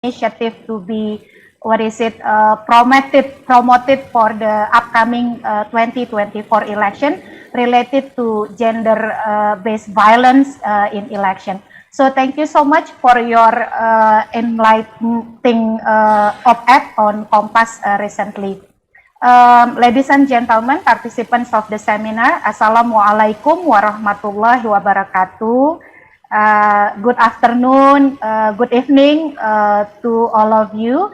initiative to be promoted for the upcoming 2024 election related to gender-based violence in election. So thank you so much for your enlightening op-ed on Kompas recently. Ladies and gentlemen, participants of the seminar, Assalamualaikum warahmatullahi wabarakatuh. Good afternoon, good evening to all of you.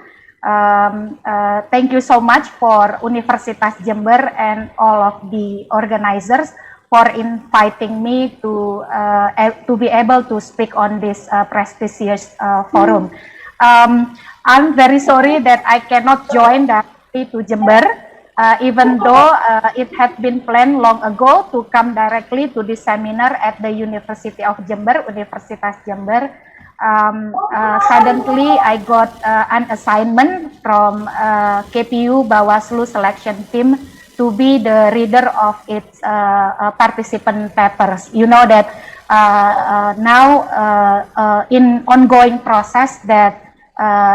Thank you so much for Universitas Jember and all of the organizers for inviting me to be able to speak on this prestigious forum. I'm very sorry that I cannot join directly to Jember, even though it had been planned long ago to come directly to this seminar at the University of Jember, Universitas Jember. Suddenly I got an assignment from KPU Bawaslu selection team to be the reader of its participant papers. You know that now in ongoing process that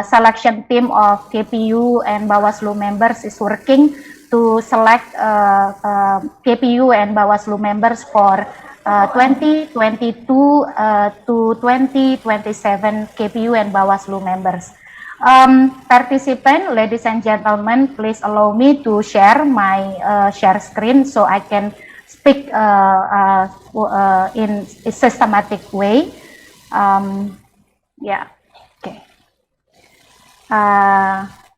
selection team of KPU and Bawaslu members is working to select KPU and Bawaslu members for 2022 to 2027 KPU and Bawaslu members. Participant, ladies and gentlemen, please allow me to share my share screen so I can speak in a systematic way. Yeah, okay.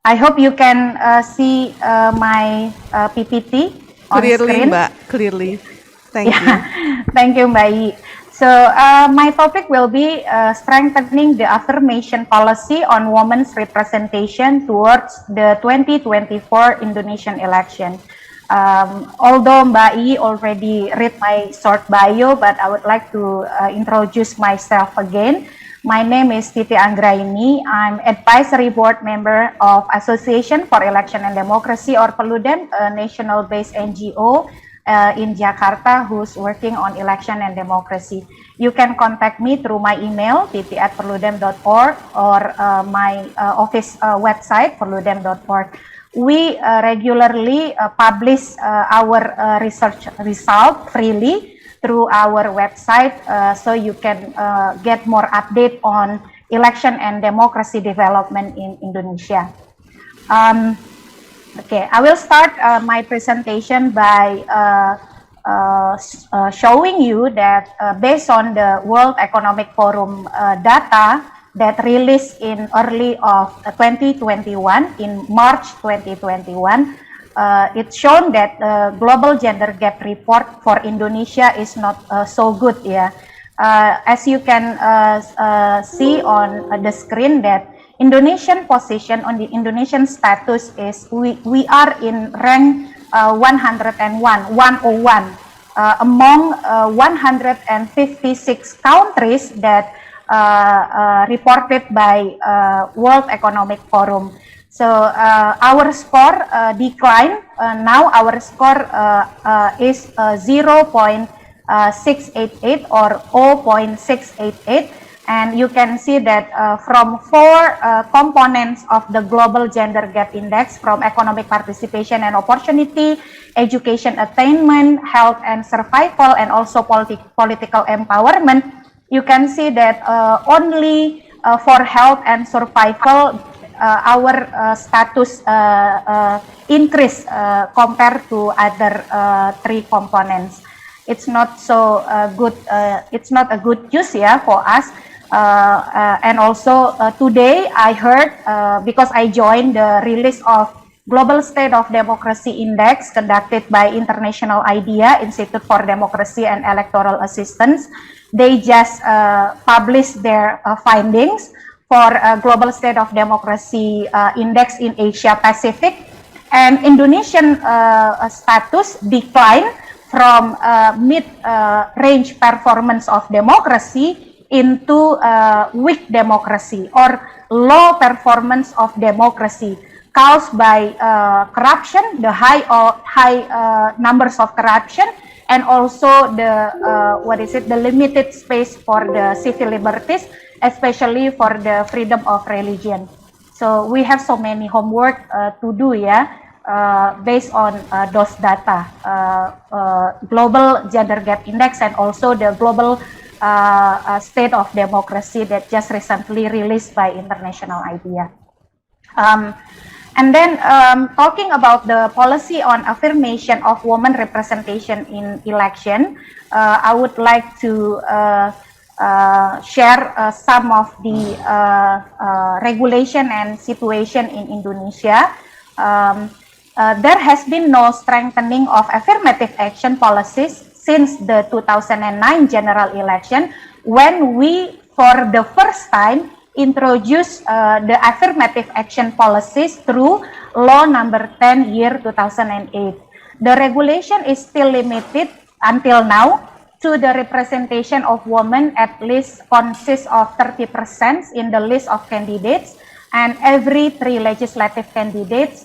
I hope you can see my PPT on Clearly, screen. Mbak, clearly. Thank you. Thank you, Mbak Yi. So my topic will be strengthening the affirmation policy on women's representation towards the 2024 Indonesian election. Although Mbak Yi already read my short bio, but I would like to introduce myself again. My name is Titi Anggraini. I'm advisory board member of Association for Election and Democracy or Perludem, a national-based NGO in Jakarta who's working on election and democracy. You can contact me through my email titi@perludem.org or my office website perludem.org. We regularly publish our research result freely through our website, so you can get more update on election and democracy development in Indonesia. Okay, I will start my presentation by showing you that based on the World Economic Forum data that released in early of 2021, in March 2021, it's shown that the global gender gap report for Indonesia is not so good. Yeah, as you can see on the screen that Indonesian position on the Indonesian status is we are in rank 101 among 156 countries that reported by World Economic Forum. So our score declined. Now our score is 0.688 or 0.688. And you can see that from four components of the Global Gender Gap Index, from economic participation and opportunity, education attainment, health and survival, and also political empowerment, you can see that only for health and survival, our status increase compared to other three components. It's not so good. It's not a good news, yeah, for us. And also today I heard, because I joined the release of Global State of Democracy Index conducted by International IDEA, Institute for Democracy and Electoral Assistance. They just published their findings for Global State of Democracy Index in Asia Pacific, and Indonesian status declined from mid-range performance of democracy into weak democracy or low performance of democracy caused by corruption, the high numbers of corruption, and also the the limited space for the civil liberties, especially for the freedom of religion. So we have so many homework to do, based on those data, global gender gap index, and also the global state of democracy that just recently released by International IDEA. And then talking about the policy on affirmation of women representation in election, I would like to share some of the regulation and situation in Indonesia. There has been no strengthening of affirmative action policies since the 2009 general election, when we, for the first time, introduced the affirmative action policies through Law Number 10, year 2008. The regulation is still limited until now to the representation of women at least consists of 30% in the list of candidates, and every 3 legislative candidates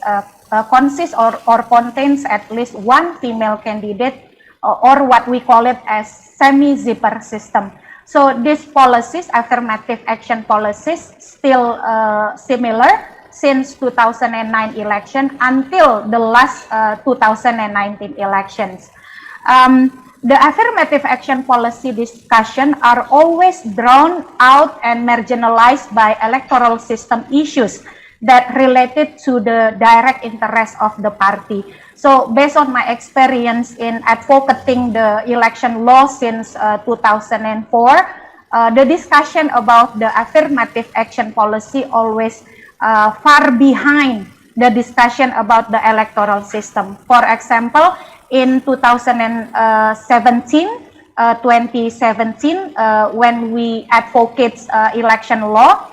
consists or contains at least 1 female candidate, or what we call it as semi-zipper system. So these policies, affirmative action policies, still similar since 2009 election until the last 2019 elections. The affirmative action policy discussion are always drawn out and marginalized by electoral system issues that related to the direct interest of the party. So based on my experience in advocating the election law since 2004, the discussion about the affirmative action policy always far behind the discussion about the electoral system. For example, in 2017, when we advocate election law,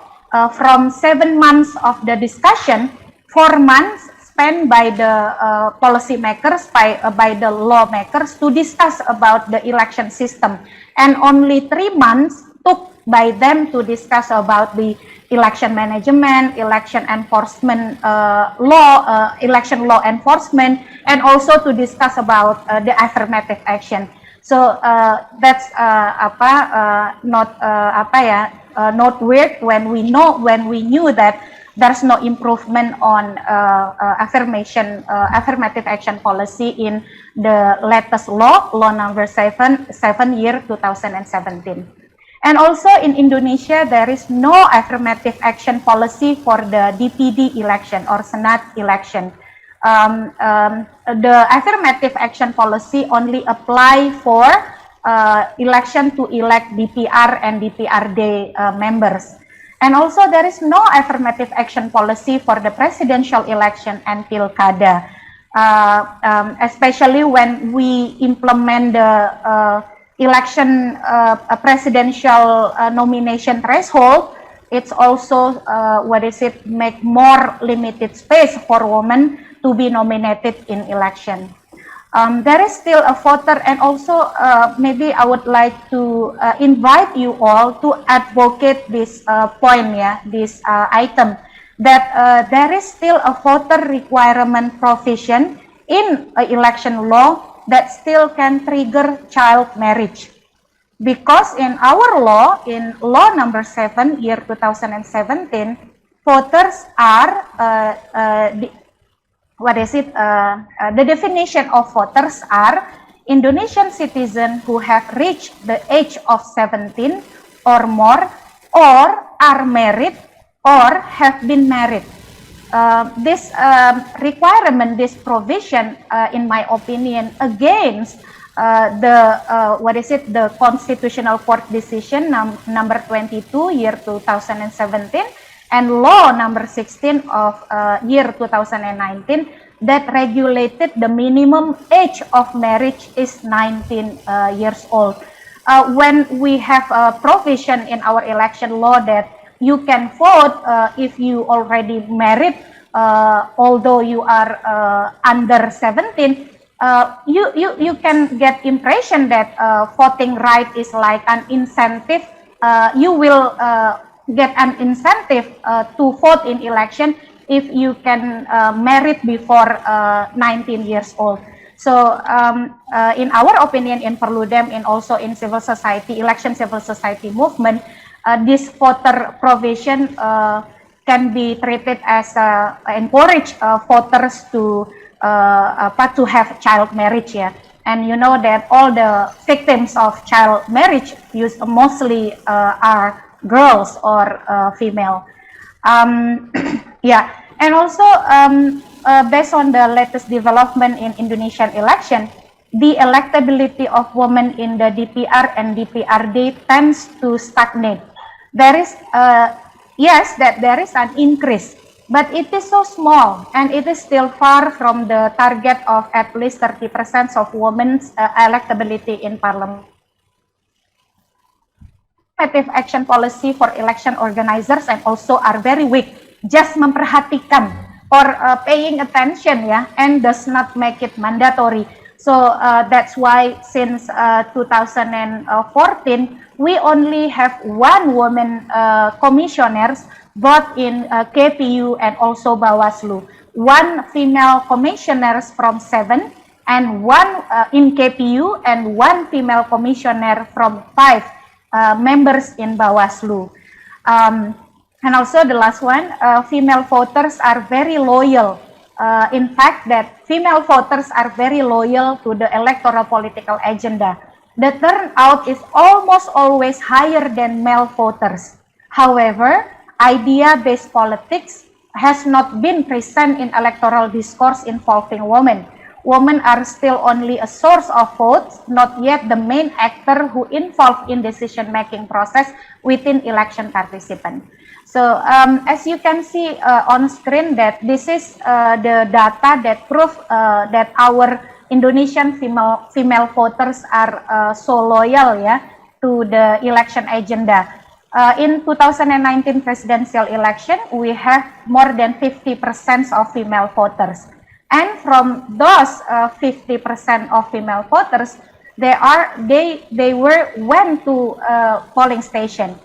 from 7 months of the discussion, 4 months spent by the policymakers, by the lawmakers to discuss about the election system, and only 3 months took by them to discuss about the election management, election enforcement election law enforcement, and also to discuss about the affirmative action. So that's not weird when we knew that there's no improvement on affirmative action policy in the latest law number 7, year 2017. And also in Indonesia, there is no affirmative action policy for the DPD election or Senate election. The affirmative action policy only apply for election to elect DPR and DPRD members. And also there is no affirmative action policy for the presidential election and Pilkada, especially when we implement the election presidential nomination threshold. It's also make more limited space for women to be nominated in election. There is still a voter, and also maybe I would like to invite you all to advocate this point, this item, that there is still a voter requirement provision in election law that still can trigger child marriage. Because in our law, in law number 7, year 2017, voters are, the definition of voters are Indonesian citizens who have reached the age of 17 or more, or are married or have been married. This requirement, this provision, in my opinion, against the Constitutional Court decision number 22, year 2017, and law number 16 of year 2019 that regulated the minimum age of marriage is 19 years old. When we have a provision in our election law that you can vote if you already married, although you are under 17, you can get impression that voting right is like an incentive. You will get an incentive to vote in election if you can marry before 19 years old. So in our opinion in Perludem and also in civil society, election civil society movement, this voter provision can be treated as encourage voters to have child marriage, ya. And you know that all the victims of child marriage mostly are girls or female. Yeah, and also based on the latest development in Indonesian election, the electability of women in the DPR and DPRD tends to stagnate. There is, yes, that there is an increase, but it is so small and it is still far from the target of at least 30% of women's electability in parliament. Affirmative action policy for election organizers and also are very weak, just memperhatikan or paying attention, ya, and does not make it mandatory. So that's why since 2014 we only have one woman commissioners both in KPU and also Bawaslu, one female commissioners from 7 and one in KPU and one female commissioner from 5 members in Bawaslu. And also the last one, female voters are very loyal. In fact, that female voters are very loyal to the electoral political agenda. The turnout is almost always higher than male voters. However, idea-based politics has not been present in electoral discourse involving women. Women are still only a source of votes, not yet the main actor who involved in decision-making process within election participant. So as you can see on screen, that this is the data that prove that our Indonesian female voters are so loyal, ya, to the election agenda. In 2019 presidential election, we have more than 50% of female voters. And from those 50% of female voters, they went to polling station.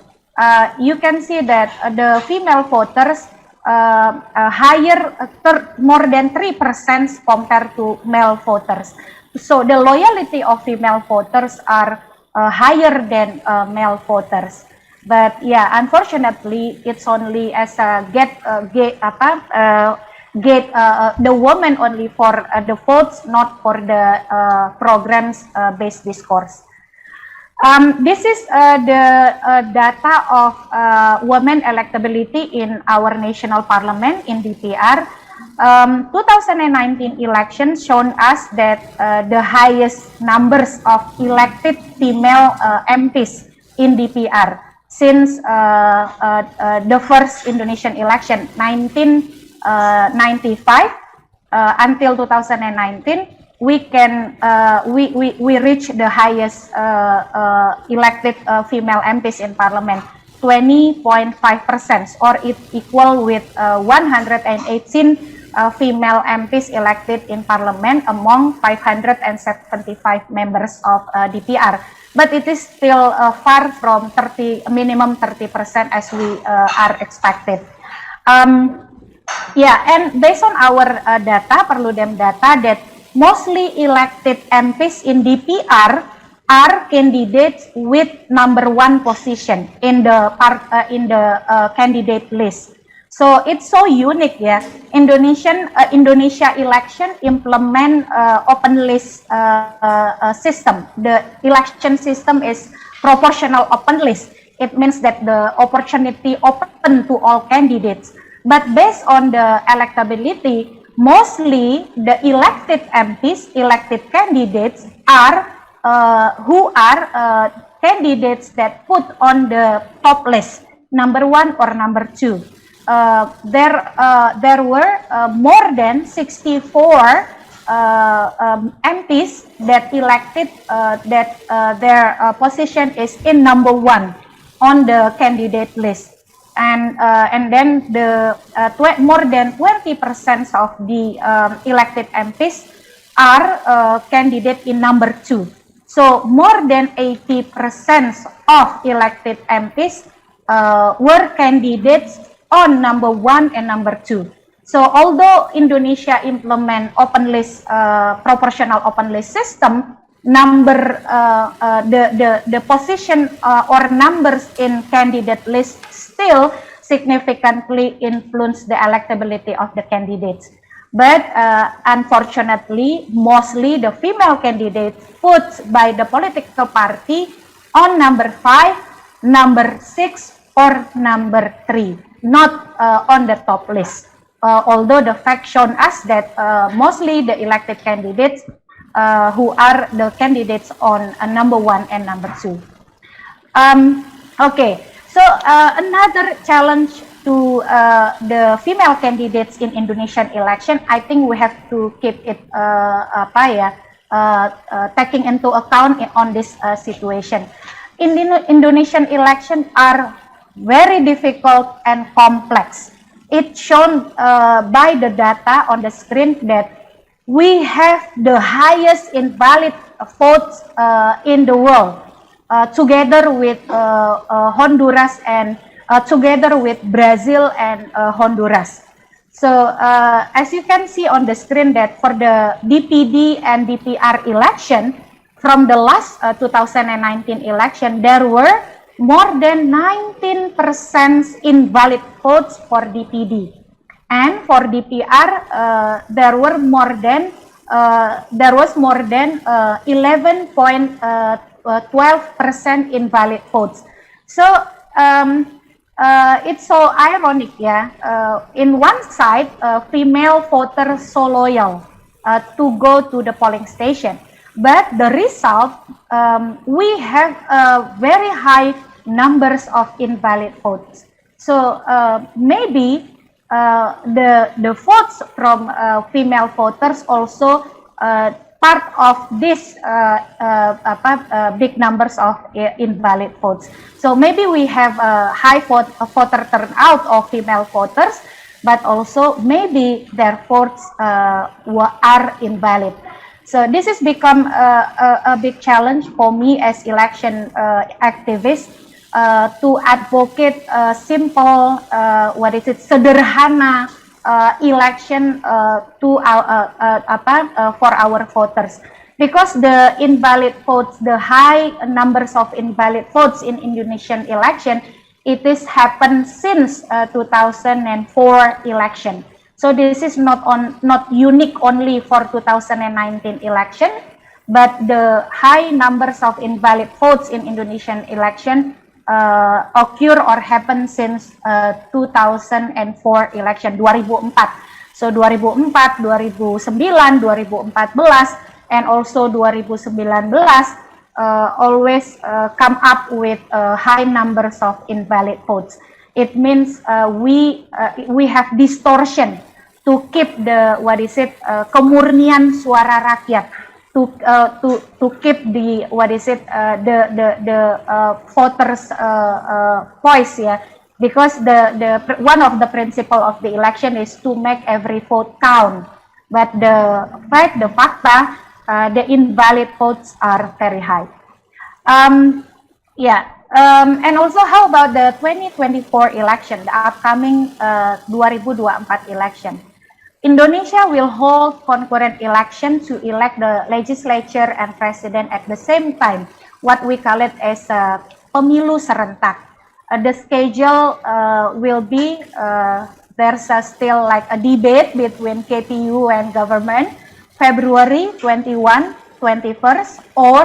You can see that the female voters higher more than 3% compared to male voters. So the loyalty of female voters are higher than male voters. But yeah, unfortunately, it's only as a the woman only for the votes, not for the programs based discourse. This is the data of women electability in our national parliament in DPR. 2019 election shown us that the highest numbers of elected female MPs in DPR since the first Indonesian election 1995 until 2019. We reach the highest elected female MPs in parliament, 20.5%, or it equal with 118 female MPs elected in parliament among 575 members of DPR. But it is still far from minimum 30% as we are expected. Yeah, and based on our data, Perludem data, that mostly elected MPs in DPR are candidates with number 1 position in the candidate list. So it's so unique, ya. Indonesia election implement open list system. The election system is proportional open list. It means that the opportunity open to all candidates. But based on the electability, mostly the elected MPs, elected candidates are who are candidates that put on the top list, number 1 or number 2. There were more than 64 MPs that elected that their position is in number 1 on the candidate list. And then the more than 20% of the elected MPs are candidate in number 2. So more than 80% of elected MPs were candidates on number 1 and number 2. So although Indonesia implement open list, proportional open list system, the position or numbers in candidate list still significantly influence the electability of the candidates. But unfortunately, mostly the female candidates put by the political party on number 5, number 6, or number 3, not on the top list. Although the fact shown us that mostly the elected candidates who are the candidates on number 1 and number 2. Okay, so another challenge to the female candidates in Indonesian election, I think we have to keep it taking into account on this situation. Indonesian elections are very difficult and complex. It's shown by the data on the screen that we have the highest invalid votes in the world, together with Honduras and together with Brazil and Honduras. So as you can see on the screen that for the DPD and DPR election, from the last 2019 election, there were more than 19% invalid votes for DPD. And for DPR, there was more than 11.12% invalid votes. So it's so ironic, in one side, female voters so loyal to go to the polling station, but the result, we have very high numbers of invalid votes. So maybe the votes from female voters also part of this big numbers of invalid votes. So maybe we have a high voter turnout of female voters, but also maybe their votes are invalid. So this has become a big challenge for me as election activist to advocate simple, sederhana election to for our voters, because the invalid votes, the high numbers of invalid votes in Indonesian election, it is happened since 2004 election. So this is not unique only for 2019 election, but the high numbers of invalid votes in Indonesian election occur or happen since 2004 election, 2004. So 2004, 2009, 2014, and also 2019 always come up with high numbers of invalid votes. It means we have distortion to keep the kemurnian suara rakyat, to keep the voters voice, because the one of the principle of the election is to make every vote count, but the fakta, the invalid votes are very high. And also, how about the 2024 election, the upcoming 2024 election? Indonesia will hold concurrent election to elect the legislature and president at the same time, what we call it as a pemilu serentak. The schedule will be, there's still like a debate between KPU and government, February 21, 21st, or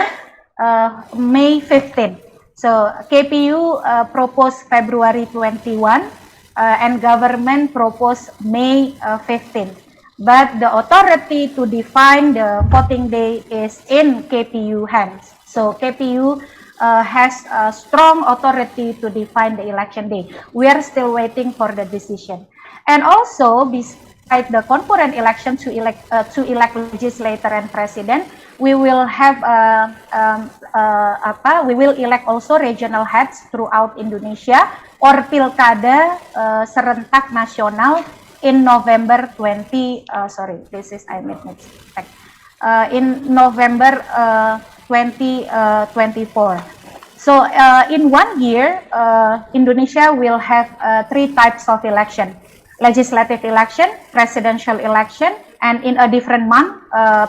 May 15. So KPU proposed February 21, and government proposed May 15. But the authority to define the voting day is in KPU hands. So KPU has a strong authority to define the election day. We are still waiting for the decision. And also, besides the concurrent election to elect legislator and president, we will have we will elect also regional heads throughout Indonesia, or pilkada serentak nasional in November 2024. So in 1 year, Indonesia will have 3 types of election: legislative election, presidential election, and in a different month,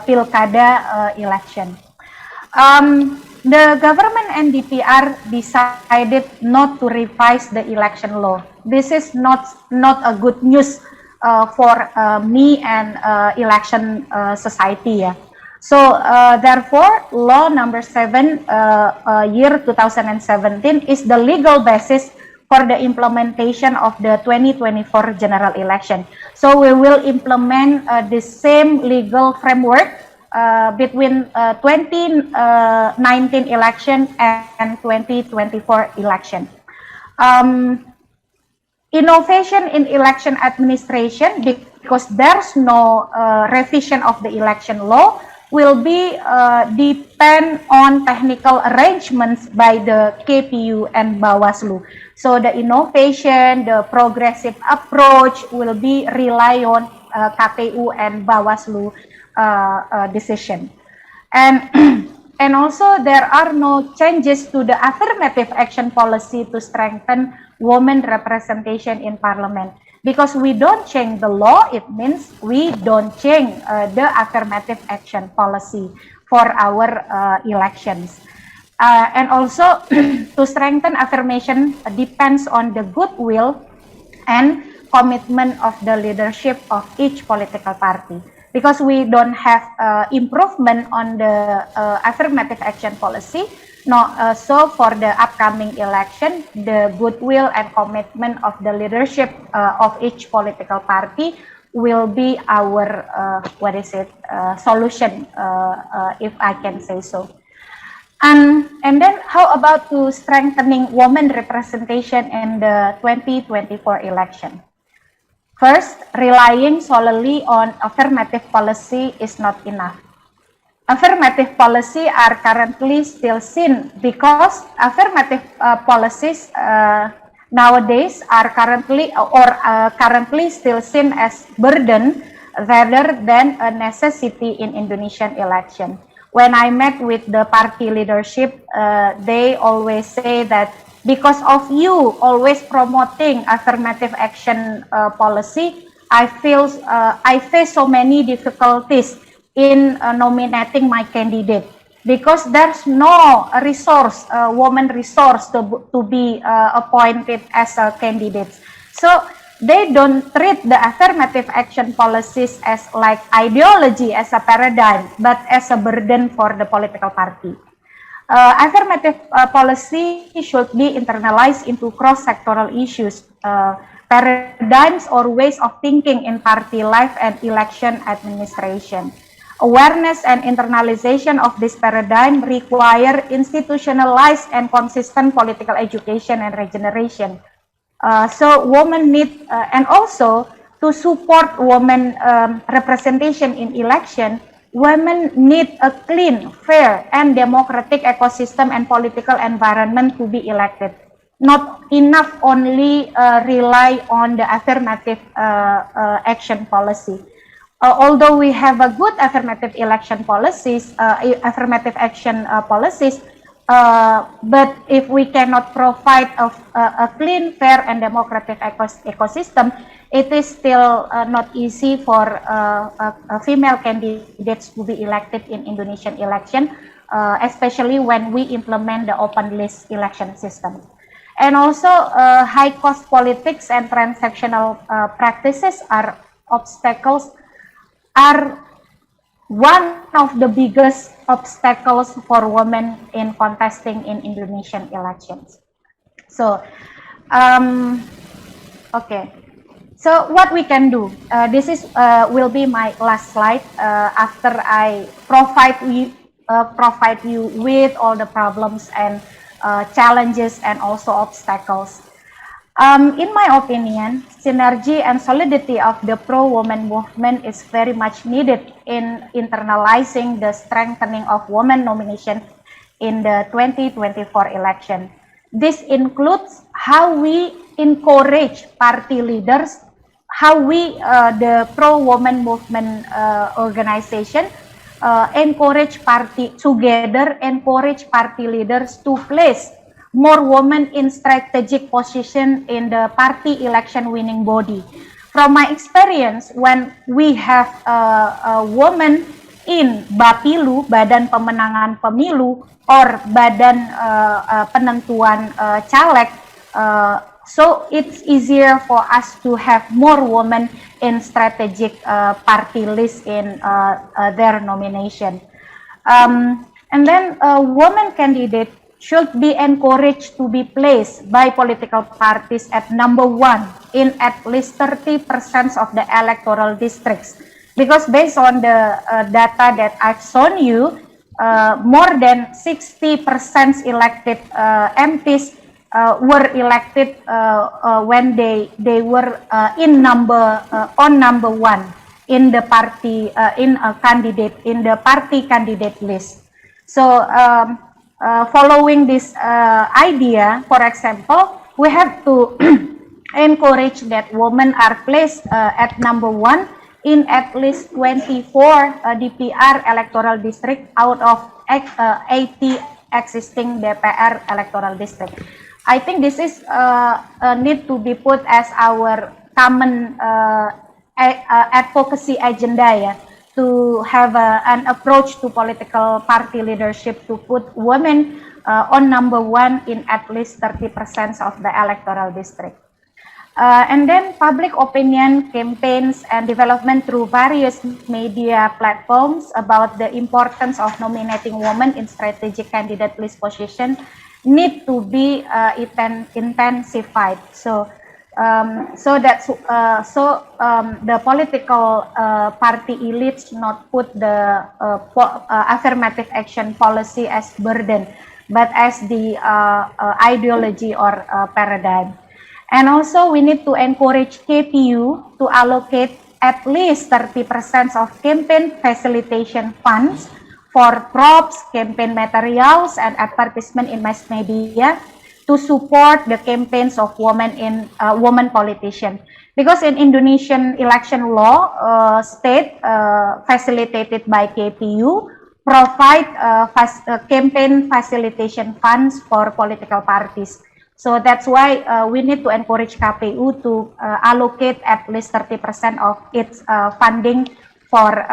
pilkada election. The government and DPR decided not to revise the election law. This is not a good news for me and election society. Yeah. So therefore, Law Number 7, year 2017 is the legal basis for the implementation of the 2024 general election. So we will implement the same legal framework between 2019 election and 2024 election. Innovation in election administration, because there's no revision of the election law, will be depend on technical arrangements by the KPU and Bawaslu. So the innovation, the progressive approach will be rely on KPU and Bawaslu decision. And and also there are no changes to the affirmative action policy to strengthen women representation in parliament. Because we don't change the law, it means we don't change the affirmative action policy for our elections. And also to strengthen affirmation depends on the goodwill and commitment of the leadership of each political party. Because we don't have improvement on the affirmative action policy, so for the upcoming election, the goodwill and commitment of the leadership of each political party will be our solution, if I can say so. And then how about to strengthening women representation in the 2024 election? First, relying solely on affirmative policy is not enough. Affirmative policy are currently still seen because affirmative policies nowadays are currently still seen as burden rather than a necessity in Indonesian election. When I met with the party leadership, they always say that because of you always promoting affirmative action policy, I face so many difficulties in nominating my candidate because there's no resource, woman resource to be appointed as a candidate. So they don't treat the affirmative action policies as like ideology, as a paradigm, but as a burden for the political party. Affirmative policy should be internalized into cross-sectoral issues, paradigms or ways of thinking in party life and election administration. Awareness and internalization of this paradigm require institutionalized and consistent political education and regeneration. So women need, and also to support women representation in election, women need a clean, fair, and democratic ecosystem and political environment to be elected. Not enough only rely on the affirmative action policy. Although we have a good affirmative election policies, affirmative action policies, but if we cannot provide a clean, fair, and democratic ecosystem, it is still not easy for female candidates to be elected in Indonesian election, especially when we implement the open list election system. And also, high cost politics and transactional practices are one of the biggest obstacles for women in contesting in Indonesian elections. So, okay. So what we can do? This is will be my last slide after I provide you with all the problems and challenges and also obstacles. In my opinion, synergy and solidity of the pro-woman movement is very much needed in internalizing the strengthening of women nomination in the 2024 election. This includes how we encourage party leaders, how we, the pro-woman movement organization, encourage party leaders to place more women in strategic position in the party election winning body. From my experience, when we have a woman in Bapilu, Badan Pemenangan Pemilu, or Badan Penentuan Caleg, so it's easier for us to have more women in strategic party list in their nomination. And then women candidate should be encouraged to be placed by political parties at number 1 in at least 30% of the electoral districts. Because based on the data that I've shown you, more than 60% elected MPs were elected when they were in on number 1 in the party in the party candidate list. So following this idea, for example, we have to encourage that women are placed at number 1 in at least 24 DPR electoral district out of 80 existing DPR electoral district. I think this is need to be put as our common advocacy agenda, yeah, to have an approach to political party leadership to put women on number 1 in at least 30% of the electoral district. And then public opinion campaigns and development through various media platforms about the importance of nominating women in strategic candidate list position need to be intensified. So the political party elites not put the affirmative action policy as burden, but as the ideology or paradigm. And also we need to encourage KPU to allocate at least 30% of campaign facilitation funds for props, campaign materials, and advertisement in mass media to support the campaigns of women in women politicians. Because in Indonesian election law, state facilitated by KPU provide campaign facilitation funds for political parties. So that's why we need to encourage KPU to allocate at least 30% of its funding for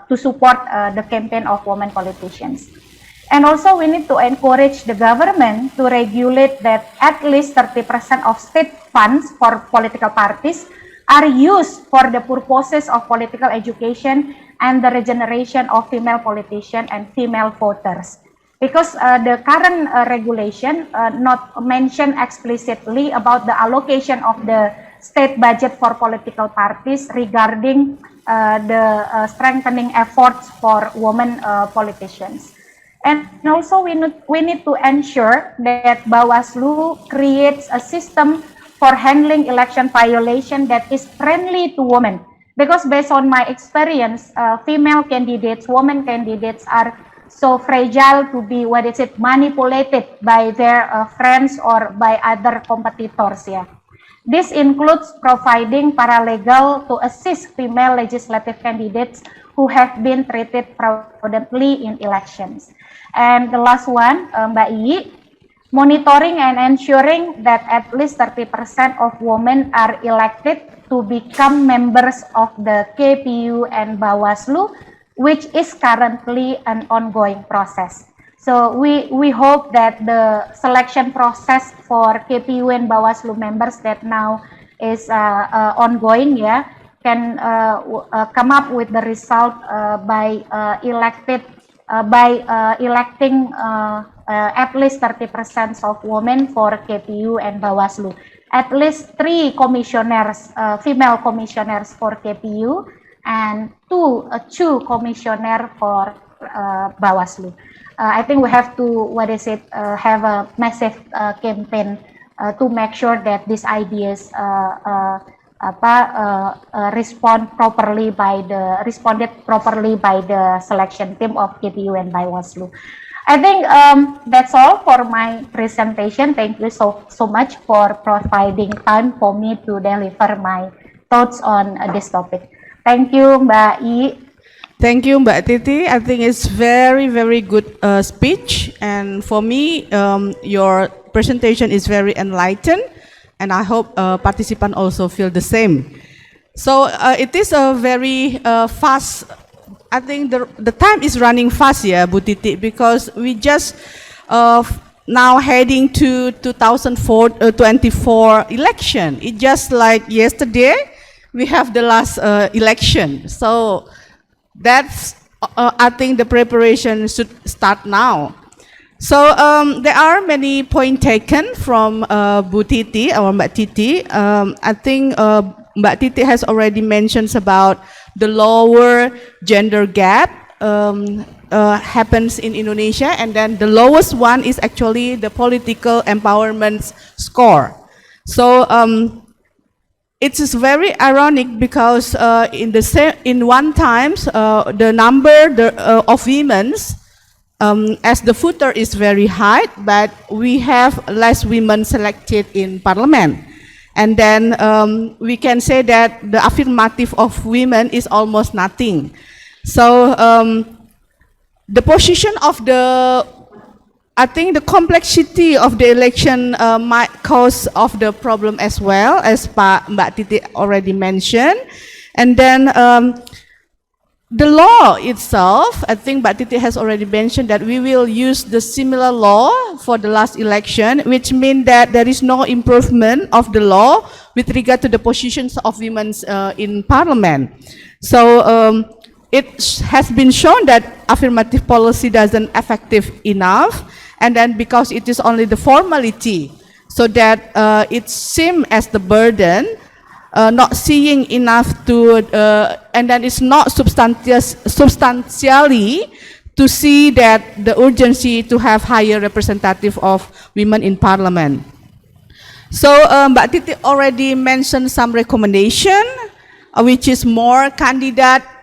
to support the campaign of women politicians. And also we need to encourage the government to regulate that at least 30% of state funds for political parties are used for the purposes of political education and the regeneration of female politicians and female voters. Because the current regulation not mention explicitly about the allocation of the state budget for political parties regarding the strengthening efforts for women politicians. And also we need to ensure that Bawaslu creates a system for handling election violation that is friendly to women. Because based on my experience, female candidates, women candidates are so fragile to be manipulated by their friends or by other competitors. Yeah, this includes providing paralegal to assist female legislative candidates who have been treated fraudulently in elections. And the last one, Mbak Iyi, monitoring and ensuring that at least 30% of women are elected to become members of the KPU and Bawaslu, which is currently an ongoing process. So we hope that the selection process for KPU and Bawaslu members that now is ongoing, yeah, can come up with the result by electing at least 30% of women for KPU and Bawaslu. At least 3 commissioners, female commissioners for KPU, and 2 commissioner for Bawaslu. I think we have to have a massive campaign to make sure that these ideas responded properly by the selection team of KPU and Bawaslu. I think that's all for my presentation. Thank you so much for providing time for me to deliver my thoughts on this topic. Thank you, Mbak Iyi. Thank you, Mbak Titi. I think it's very, very good speech. And for me, your presentation is very enlightened. And I hope participants also feel the same. So it is a very fast I think the time is running fast, yeah, Bu Titi, because we just now heading to 2024 election. It just like yesterday, we have the last election. So that's, I think the preparation should start now. So there are many points taken from Bu Titi, or Mbak Titi. I think Mbak Titi has already mentioned about the lower gender gap happens in Indonesia, and then the lowest one is actually the political empowerment score. So it is very ironic because in one times the number of women as the footer is very high, but we have less women selected in parliament. And then we can say that the affirmative of women is almost nothing. So the position of I think the complexity of the election might cause of the problem as well, as Mbak Titi already mentioned. And then the law itself, I think Mbak Titi has already mentioned that we will use the similar law for the last election, which means that there is no improvement of the law with regard to the positions of women in parliament. So it has been shown that affirmative policy doesn't effective enough, and then because it is only the formality, so that it seems as the burden, not seeing enough to, and then it's not substantially to see that the urgency to have higher representative of women in parliament. So Mbak Titi already mentioned some recommendation, which is more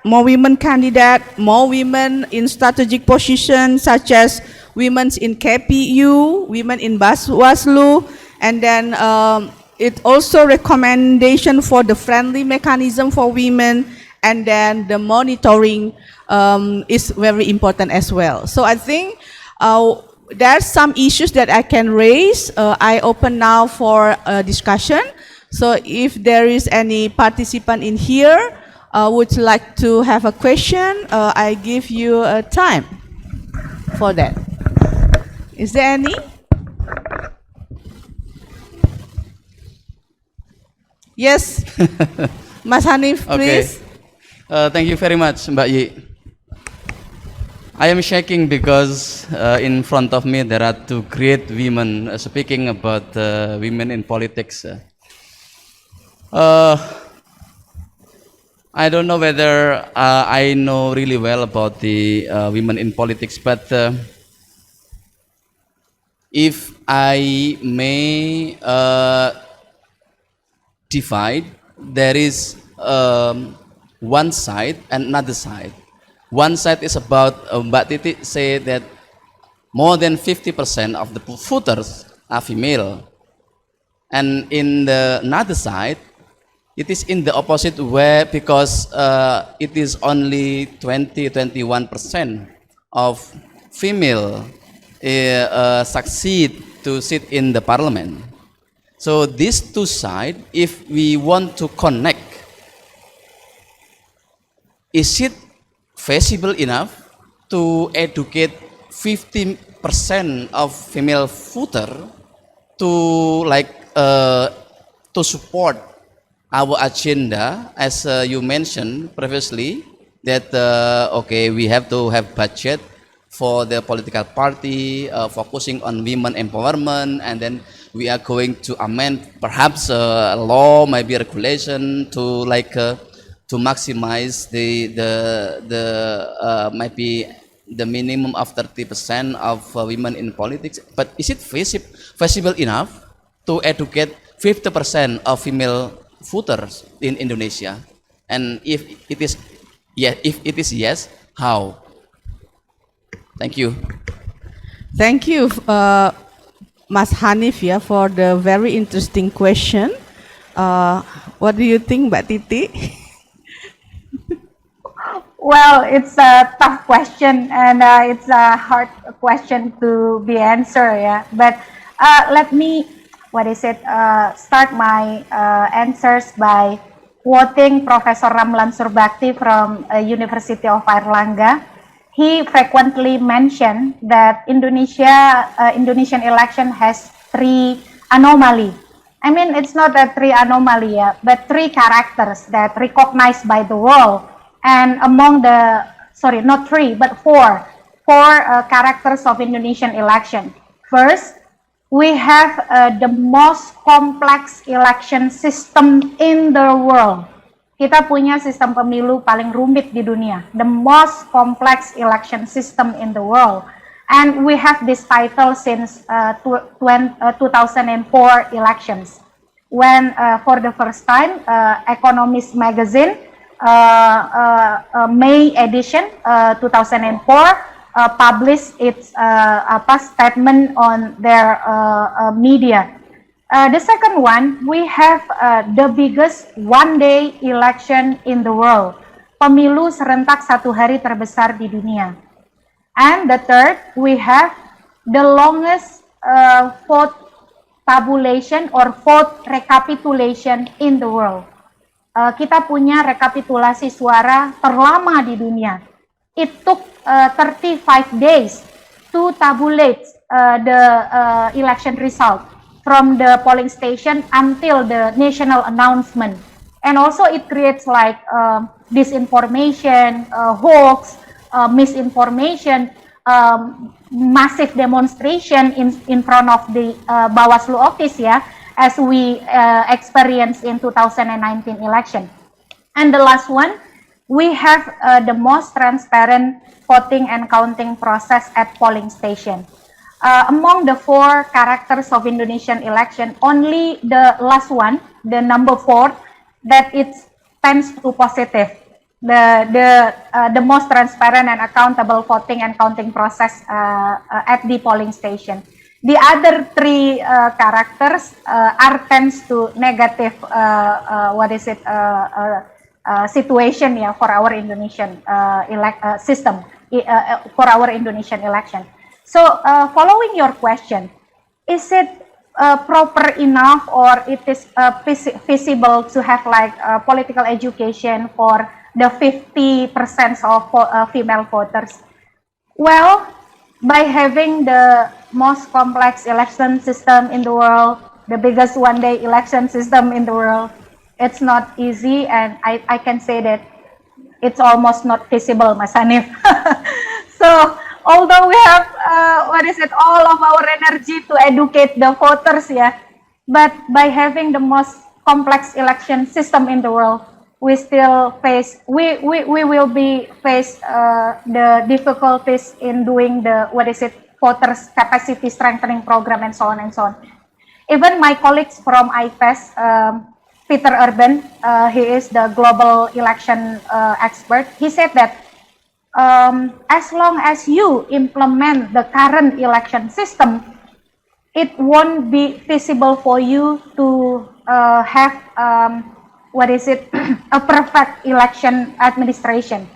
women candidate, more women in strategic positions, such as women in KPU, women in Bawaslu, and then it also recommendation for the friendly mechanism for women, and then the monitoring is very important as well. So I think there's some issues that I can raise. I open now for discussion. So if there is any participant in here would like to have a question, I give you time for that. Is there any? Yes, Mas Hanif, please. Okay. Thank you very much, Mbak Yi. I am shaking because in front of me there are two great women speaking about women in politics. I don't know whether I know really well about the women in politics, but if I may divide, there is one side and another side. One side is about Mbak Titi say that more than 50% of the voters are female, and in the another side it is in the opposite way, because it is only 21% of female succeed to sit in the parliament. So these two sides, if we want to connect, is it feasible enough to educate 50% of female voter to to support our agenda, as you mentioned previously, that okay, we have to have budget for the political party focusing on women empowerment, and then we are going to amend perhaps a law, maybe a regulation to to maximize the maybe the minimum of 30% of women in politics. But is it feasible enough to educate 50% of female voters in Indonesia? And if it is yes, how? Thank you. Thank you, Mas Hanif, for the very interesting question. What do you think, Mbak Titi? Well, it's a tough question, and it's a hard question to be answered. Yeah, but let me, start my answers by quoting Professor Ramlan Surbakti from University of Airlangga, he frequently mentioned that Indonesian election has three anomaly. I mean, it's not a three anomaly, but three characters that recognized by the world. And among the, sorry, not three, but four characters of Indonesian election. First, we have the most complex election system in the world. Kita punya sistem pemilu paling rumit di dunia, the most complex election system in the world. And we have this title since 2004 elections, when for the first time, Economist magazine, May edition 2004, published its statement on their media. The second one, we have the biggest one-day election in the world, pemilu serentak satu hari terbesar di dunia. And the third, we have the longest vote tabulation or vote recapitulation in the world. Kita punya rekapitulasi suara terlama di dunia. It took 35 days to tabulate the election result from the polling station until the national announcement. And also it creates like disinformation, hoax, misinformation, massive demonstration in front of the Bawaslu office, as we experienced in 2019 election. And the last one, we have the most transparent voting and counting process at polling station. Among the four characters of Indonesian election, only the last one, the number 4, that it tends to positive. The most transparent and accountable voting and counting process at the polling station. The other three characters are tends to negative situation for our Indonesian system, for our Indonesian election. So following your question, is it proper enough, or it is feasible to have like political education for the 50% of female voters? Well, by having the most complex election system in the world, the biggest one-day election system in the world, it's not easy, and I can say that it's almost not feasible, Mas Hanif. So, although we have, all of our energy to educate the voters, but by having the most complex election system in the world, we still face, we will be face the difficulties in doing the, voters capacity strengthening program and so on and so on. Even my colleagues from IPES, Peter Urban, he is the global election expert, he said that as long as you implement the current election system, it won't be feasible for you to have a perfect election administration.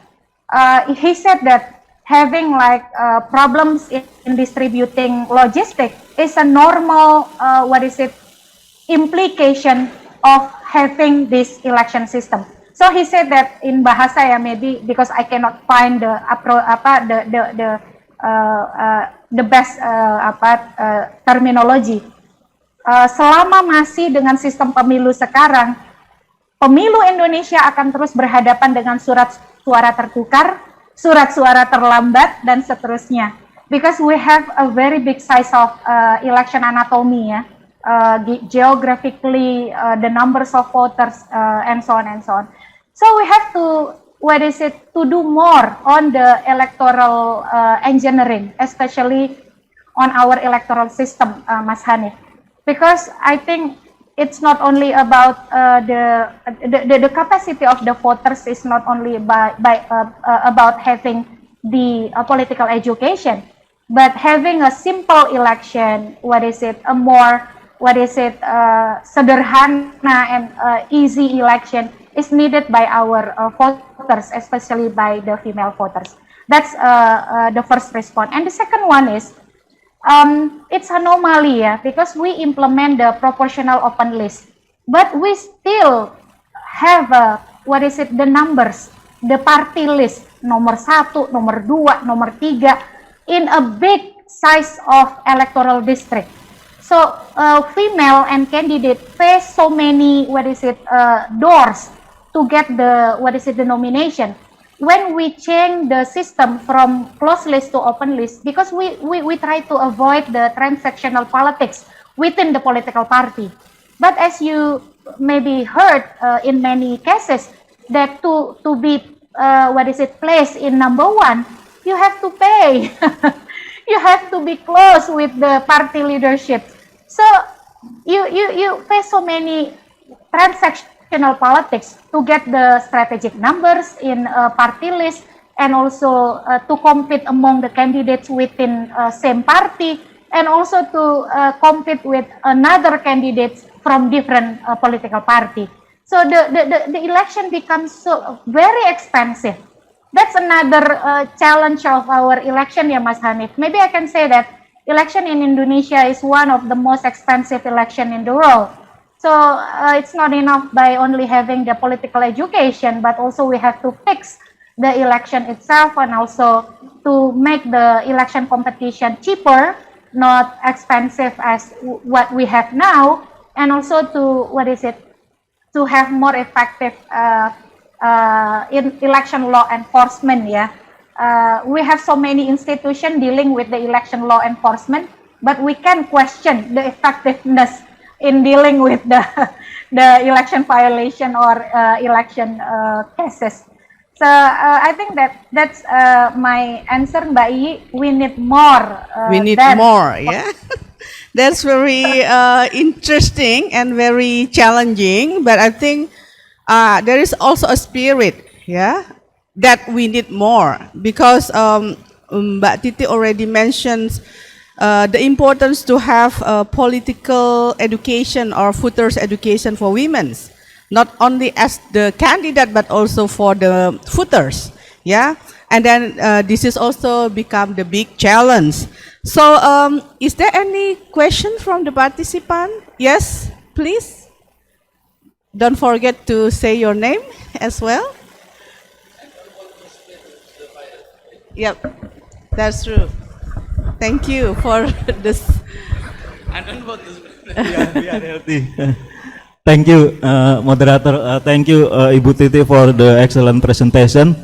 He said that having like problems in distributing logistics is a normal implication of having this election system. So he said that in bahasa, maybe because I cannot find the best terminology. Selama masih dengan sistem pemilu sekarang, pemilu Indonesia akan terus berhadapan dengan surat suara tertukar, surat suara terlambat, dan seterusnya. Because we have a very big size of election anatomy, geographically, the numbers of voters, and so on and so on. So we have to, to do more on the electoral engineering, especially on our electoral system, Mas Hanif. Because I think it's not only about the capacity of the voters is not only about having the political education, but having a simple election, a more, sederhana and easy election is needed by our voters, especially by the female voters. That's the first response. And the second one is, it's anomaly, because we implement the proportional open list, but we still have the numbers, the party list, nomor 1, nomor 2, nomor 3, in a big size of electoral district. So female and candidate face so many doors to get the nomination. When we change the system from closed list to open list, because we try to avoid the transactional politics within the political party. But as you maybe heard in many cases, that to be placed in number 1, you have to pay. You have to be close with the party leadership. So you face so many transactional politics to get the strategic numbers in a party list, and also to compete among the candidates within same party, and also to compete with another candidates from different political party. So the election becomes so very expensive. That's another challenge of our election, ya Mas Hanif. Maybe I can say that election in Indonesia is one of the most expensive election in the world. So it's not enough by only having the political education, but also we have to fix the election itself, and also to make the election competition cheaper, not expensive as what we have now, and also to have more effective in election law enforcement. We have so many institutions dealing with the election law enforcement, but we can question the effectiveness in dealing with the election violation or election cases. So I think that's my answer, Mbak Iyi. We need more. We need more, yeah. That's very interesting and very challenging, but I think there is also a spirit, yeah, that we need more, because Mbak Titi already mentioned the importance to have political education or voters education for women, not only as the candidate but also for the voters, yeah. And then this is also become the big challenge. So is there any question from the participant? Yes, please. Don't forget to say your name as well. Yep, that's true. Thank you for this. I don't want to. We are healthy. Thank you, moderator. Thank you, Ibu Titi, for the excellent presentation.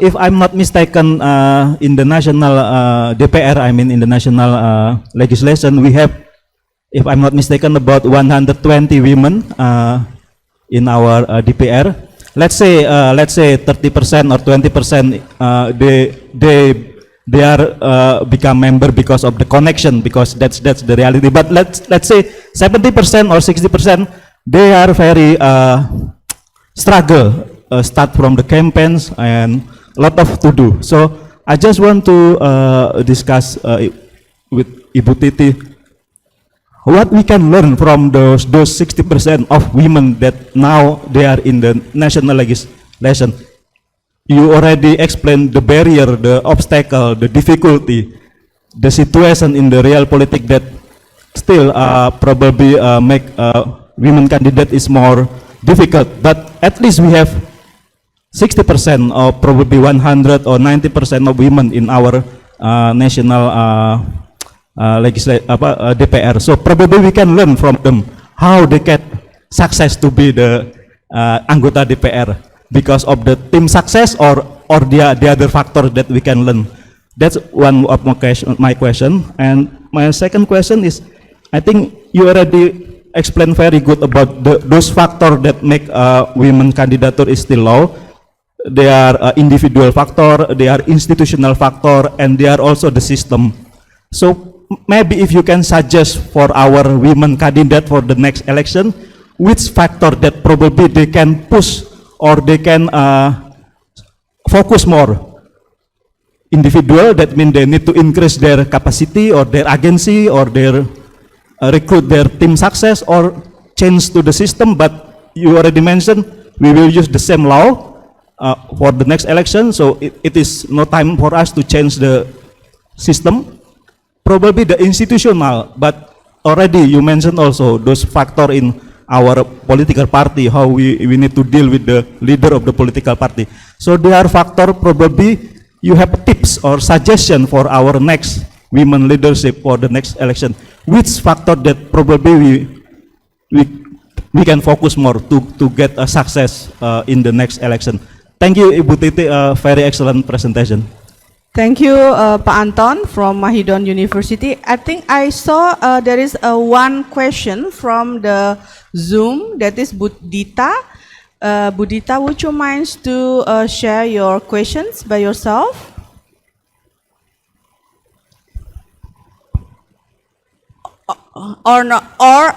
If I'm not mistaken, in the national DPR, I mean in the national legislation, we have, if I'm not mistaken, about 120 women in our DPR. Let's say 30% or 20%, they are become member because of the connection, because that's the reality. But let's say 70% or 60%, they are very struggle, start from the campaigns and a lot of to do. So I just want to discuss with Ibu Titi what we can learn from those 60% of women that now they are in the national legislation. You already explained the barrier, the obstacle, the difficulty, the situation in the real politics that still probably make women candidate is more difficult. But at least we have 60% or probably 100 or 90% of women in our national DPR. So probably we can learn from them how they get success to be the anggota DPR because of the team success or the other factor that we can learn. That's one of my question. And my second question is, I think you already explained very good about those factors that make women candidature is still low. They are individual factor, they are institutional factor, and they are also the system. So maybe if you can suggest for our women candidate for the next election, which factor that probably they can push or they can focus more. Individual, that means they need to increase their capacity or their agency or their recruit their team success or change to the system. But you already mentioned we will use the same law for the next election, so it is no time for us to change the system. Probably the institutional, but already you mentioned also those factor in our political party, how we need to deal with the leader of the political party. So there are factor probably you have tips or suggestion for our next women leadership for the next election. Which factor that probably we can focus more to get a success in the next election. Thank you, Ibu Titi, very excellent presentation. Thank you, Pak Anton from Mahidol University. I think I saw there is one question from the Zoom, that is Budita. Budita, would you mind to share your questions by yourself? Or not? Or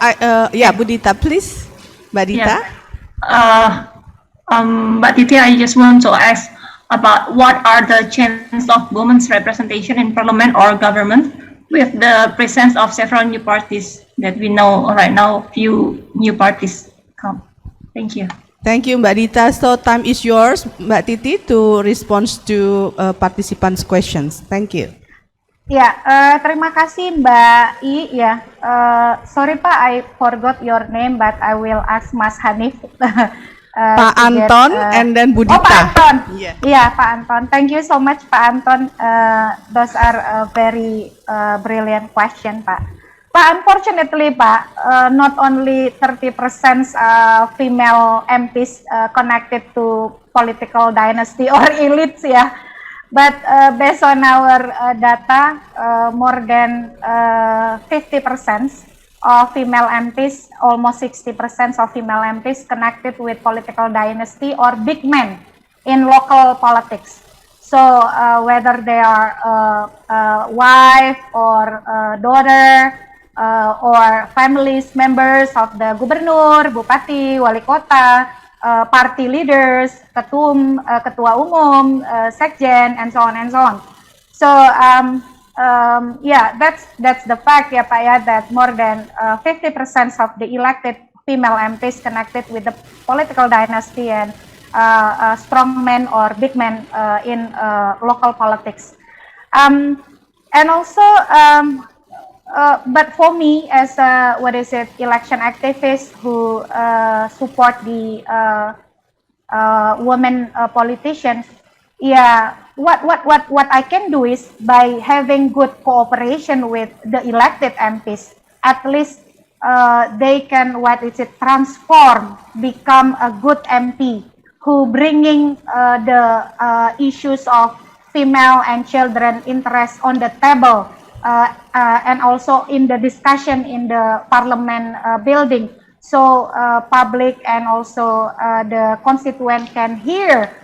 yeah, Budita, please. Budita. Mbak Titi, I just want to ask about what are the chances of women's representation in parliament or government with the presence of several new parties that we know right now, few new parties come. Thank you. Thank you, Mbak Dita. So time is yours, Mbak Titi, to respond to participants' questions. Thank you. Ya, terima kasih Mbak I. Ya, sorry Pak, I forgot your name, but I will ask Mas Hanif. Pak Anton and then Budita. Oh, Pak Anton. Yeah. Yeah, Pak Anton. Thank you so much, Pak Anton. Those are very brilliant question, Pak. Pak, unfortunately, Pak, not only 30% female MPs connected to political dynasty or elites, yeah, but based on our data, more than 50% of female MPs, almost 60% of female MPs connected with political dynasty or big men in local politics. So whether they are wife or daughter or families members of the gubernur, bupati, wali kota, party leaders, ketua umum, sekjen, and so on and so on. So yeah, that's the fact, ya Pak, ya, that more than 50% of the elected female MPs connected with the political dynasty and strong men or big men in local politics. And also, but for me as a, election activist who support the women politicians, yeah, what I can do is by having good cooperation with the elected MPs, at least they can transform, become a good MP who bringing the issues of female and children interest on the table and also in the discussion in the parliament building, so public and also the constituent can hear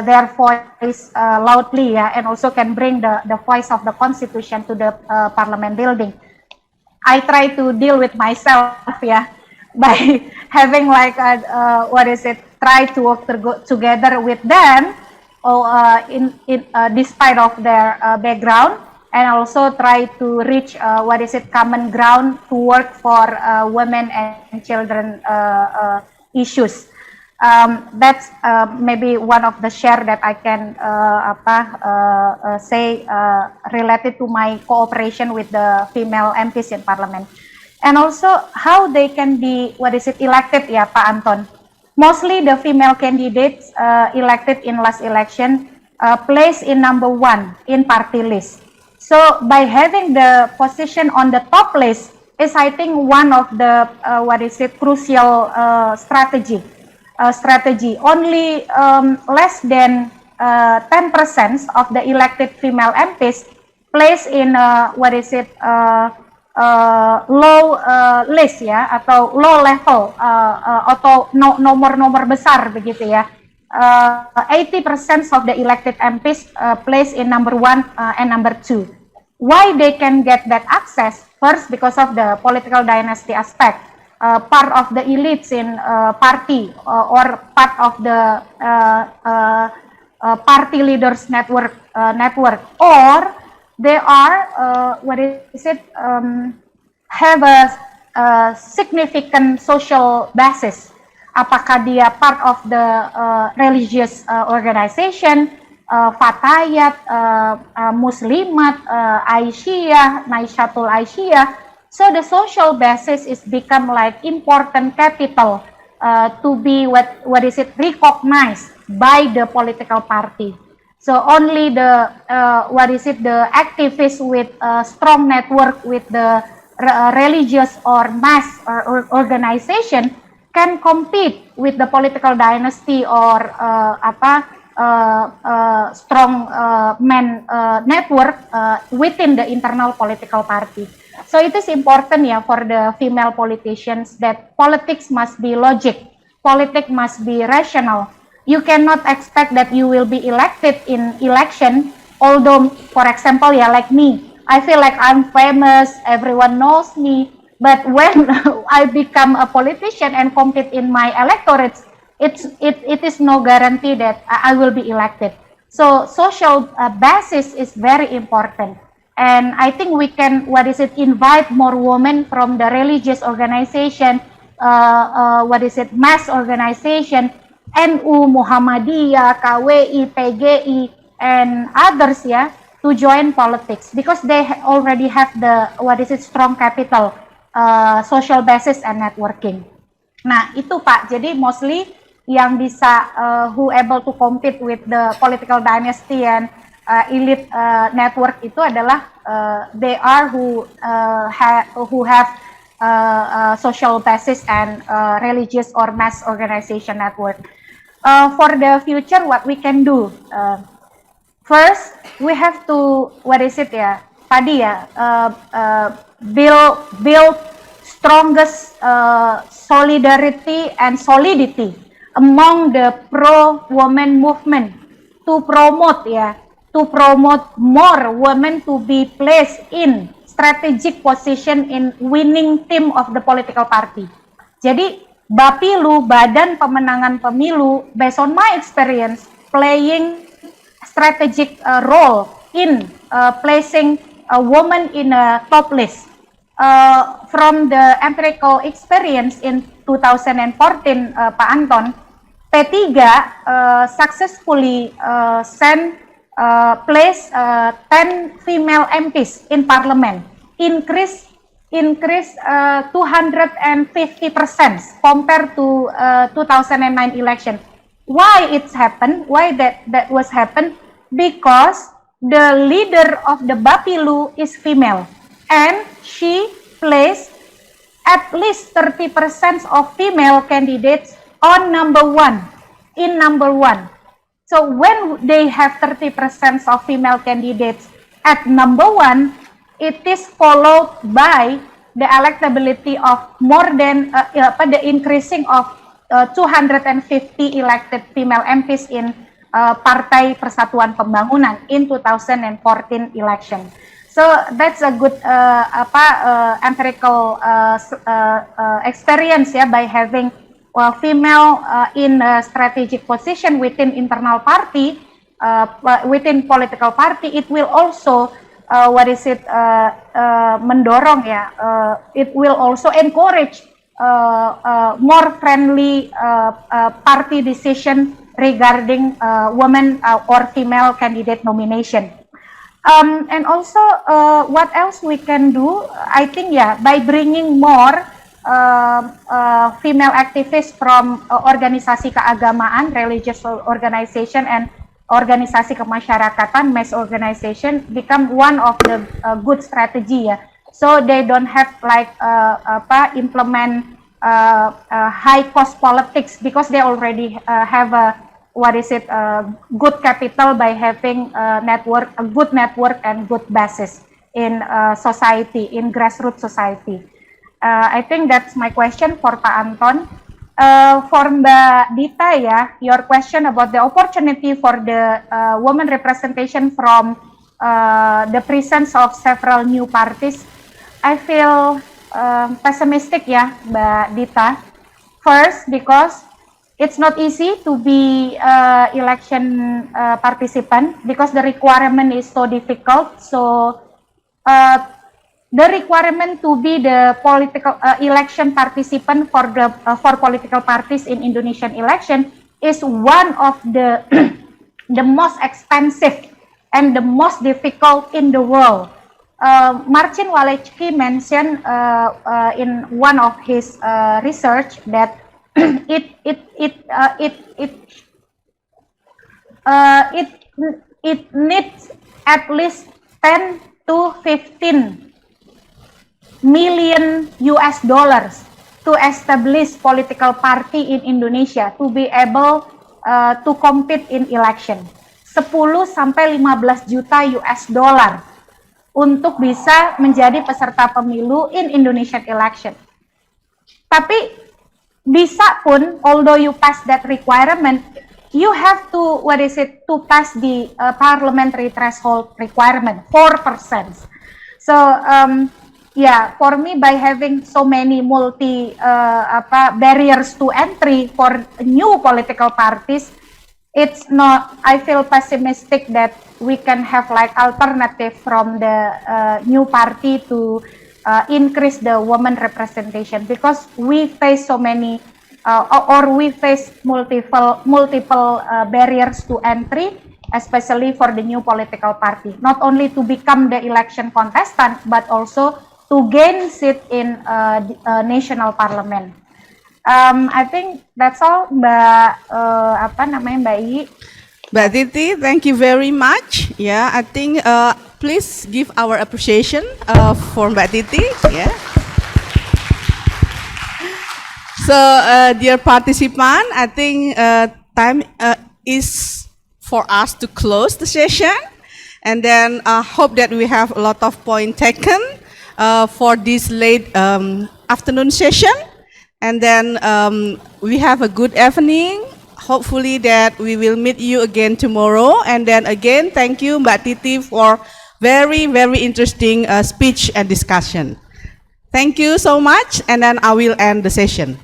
their voice loudly, yeah, and also can bring the voice of the constitution to the parliament building. I try to deal with myself, yeah, by having like try to work together with them, or despite of their background, and also try to reach common ground to work for women and children issues. That's maybe one of the share that I can say related to my cooperation with the female MPs in parliament, and also how they can be elected, ya Pak Anton. Mostly the female candidates elected in last election placed in number 1 in party list. So by having the position on the top list is, I think, one of the crucial strategy. Only less than 10% of the elected female MPs placed in low list, ya, atau low level, atau nomor besar begitu, ya. 80% of the elected MPs placed in number 1 and number 2. Why they can get that access? First, because of the political dynasty aspect. Part of the elites in party or part of the party leaders network, or they are have a significant social basis. Apakah dia part of the religious organization, Fatayat, Muslimat, Aisyah, Naisyatul Aisyah. So the social basis is become like important capital to be recognized by the political party. So only the the activists with a strong network with the religious or mass organization can compete with the political dynasty or strong man network within the internal political party. So it is important for the female politicians that politics must be logic, politics must be rational. You cannot expect that you will be elected in election, although, for example, like me, I feel like I'm famous, everyone knows me, but when I become a politician and compete in my electorates, it is no guarantee that I will be elected. So social basis is very important. And I think we can, invite more women from the religious organization, mass organization, NU, Muhammadiyah, KWI, PGI, and others to join politics because they already have the strong capital, social basis and networking. Nah itu Pak, jadi mostly yang bisa who able to compete with the political dynasty and elite network itu adalah they are who have social basis and religious or mass organization network. For the future, what we can do? First, we have to build strongest solidarity and solidity among the pro-woman movement to promote more women to be placed in strategic position in winning team of the political party. Jadi Bapilu, Badan Pemenangan Pemilu, based on my experience, playing strategic role in placing a woman in a top list. From the empirical experience in 2014, Pak Anton, P3 successfully place 10 female MPs in parliament, increase 250% compared to 2009 election. Why it's happened? Why that was happened? Because the leader of the Bapilu is female, and she placed at least 30% of female candidates on number one. So when they have 30% of female candidates at number one, it is followed by the electability of more than the increasing of 250 elected female MPs in Partai Persatuan Pembangunan in 2014 election. So that's a good empirical experience by having female in a strategic position within internal party, within political party. It will also mendorong it will also encourage more friendly party decision regarding women or female candidate nomination. And also what else we can do? I think by bringing more female activists from organisasi keagamaan, religious organization, and organisasi kemasyarakatan, mass organization become one of the good strategy so they don't have like implement high cost politics because they already have a good capital by having a good network and good basis in society, in grassroots society. I think that's my question for Pak Anton. For Mbak Dita your question about the opportunity for the women representation from the presence of several new parties, I feel pessimistic Mbak Dita. First, because it's not easy to be election participant because the requirement is so difficult. So the requirement to be the political election participant for the for political parties in Indonesian election is one of the the most expensive and the most difficult in the world. Marcin Waleczki mentioned in one of his research that it needs at least 10 to 15 million US dollars to establish political party in Indonesia to be able to compete in election. 10 sampai 15 juta US dollar untuk bisa menjadi peserta pemilu in Indonesian election. Tapi bisa pun, although you pass that requirement, you have to, to pass the parliamentary threshold requirement, 4%. So, yeah, for me, by having so many barriers to entry for new political parties, it's not, I feel pessimistic that we can have like alternative from the new party to increase the woman representation, because we face so many we face multiple barriers to entry, especially for the new political party, not only to become the election contestant but also to gain seat in national parliament. I think that's all, Mbak Mbak Iyi. Mbak Titi, thank you very much. Yeah, I think please give our appreciation for Mbak Titi. Yeah. So, dear participant, I think time is for us to close the session, and then hope that we have a lot of point taken for this late afternoon session, and then we have a good evening. Hopefully that we will meet you again tomorrow, and then again, thank you Mbak Titi for very, very interesting speech and discussion. Thank you so much, and then I will end the session.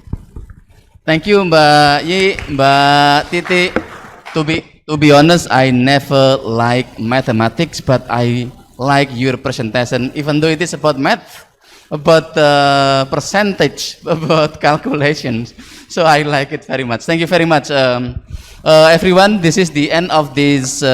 Thank you, Mbak Yi, Mbak Titi. To be honest, I never like mathematics, but I like your presentation, even though it is about math, about percentage, about calculations. So I like it very much. Thank you very much, everyone. This is the end of this